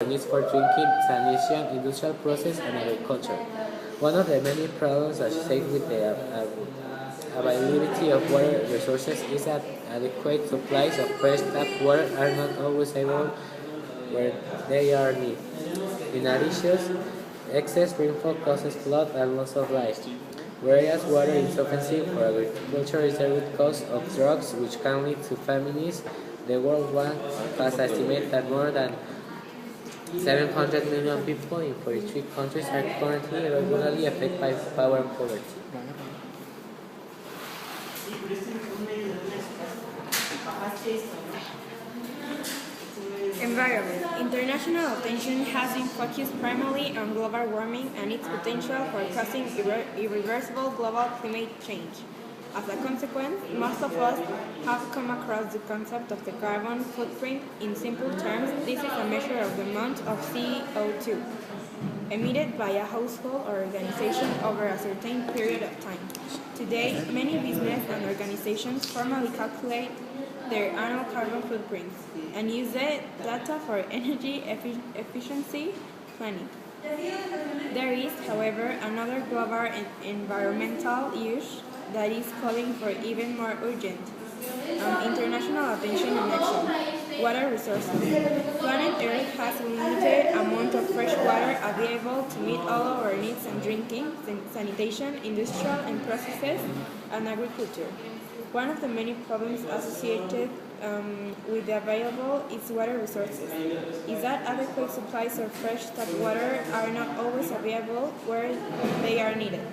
needs for drinking, sanitation, industrial process, and agriculture. One of the many problems associated with the availability of water resources is that adequate supplies of fresh tap water are not always available where they are needed. In addition, excess rainfall causes flood and loss of life, whereas water insufficiency for agriculture is the root cause of droughts which can lead to famines. The World Bank has estimated that more than 700 million people in 43 countries are currently regularly affected by power poverty. Environment. International attention has been focused primarily on global warming and its potential for causing irreversible global climate change. As a consequence, most of us have come across the concept of the carbon footprint. In simple terms, this is a measure of the amount of CO2 emitted by a household or organization over a certain period of time. Today, many businesses and organizations formally calculate their annual carbon footprints and use the data for energy efficiency planning. There is, however, another global environmental issue that is calling for even more urgent international attention and action: water resources. Planet Earth has a limited amount of fresh water available to meet all of our needs in drinking, sanitation, industrial and processes, and agriculture. One of the many problems associated with the available is water resources is that adequate supplies of fresh tap water are not always available where they are needed.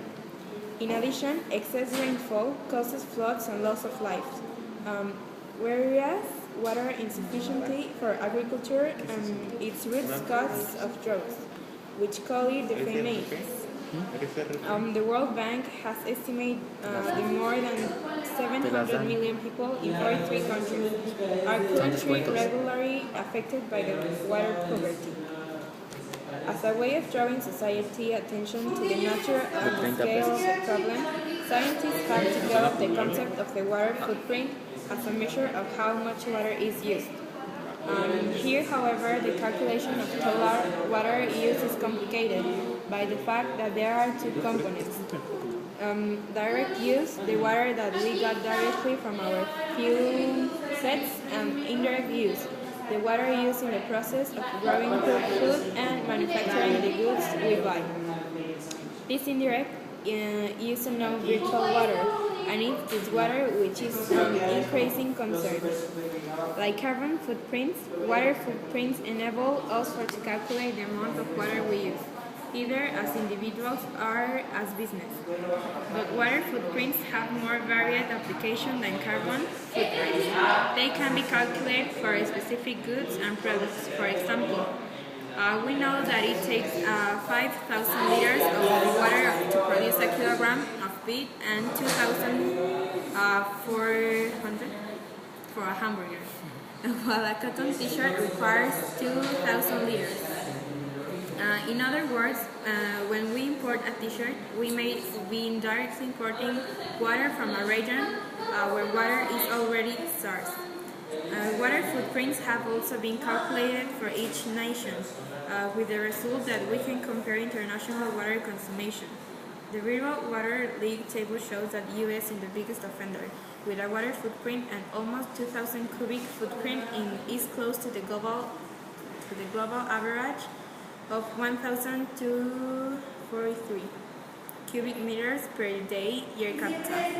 In addition, excess rainfall causes floods and loss of life, whereas water insufficiency for agriculture its root cause of droughts, which call it the famines. The World Bank has estimated that more than 700 million people in 43 countries are currently regularly affected by the water poverty. As a way of drawing society attention to the nature and scale of the problem, scientists have developed the concept of the water footprint as a measure of how much water is used. Here, however, the calculation of total water use is complicated by the fact that there are two components. Direct use, the water that we got directly from our fuel sets, and indirect use, the water used in the process of growing food and manufacturing the goods we buy. This indirect is known virtual water, and it's this water which is increasing concern. Like carbon footprints, water footprints enable us to calculate the amount of water we use, either as individuals or as business. But water footprints have more varied application than carbon footprints. They can be calculated for specific goods and products. For example, we know that it takes 5,000 liters of water to produce a kilogram of wheat and 2,400 for a hamburger, while a cotton t-shirt requires 2,000 liters. In other words, when we import a t-shirt, we may be indirectly importing water from a region where water is already scarce. Water footprints have also been calculated for each nation, with the result that we can compare international water consumption. The World Water League table shows that the U.S. is the biggest offender, with a water footprint and almost 2,000 cubic footprint is close to the global average of 1,243 cubic meters per day per capita.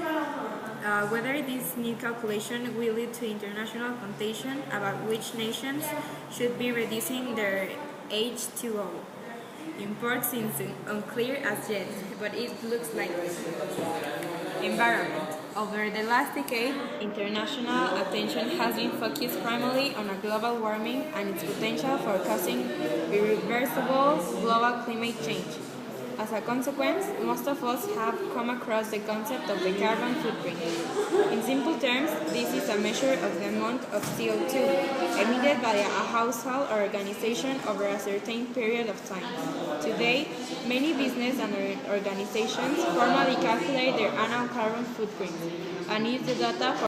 Whether this new calculation will lead to international contention about which nations should be reducing their H2O imports seems unclear as yet, but it looks likely. Environment. Over the last decade, international attention has been focused primarily on global warming and its potential for causing irreversible global climate change. As a consequence, most of us have come across the concept of the carbon footprint. In simple terms, this is a measure of the amount of CO2 emitted by a household or organization over a certain period of time. Today, many businesses and organizations formally calculate their annual carbon footprint and use the data for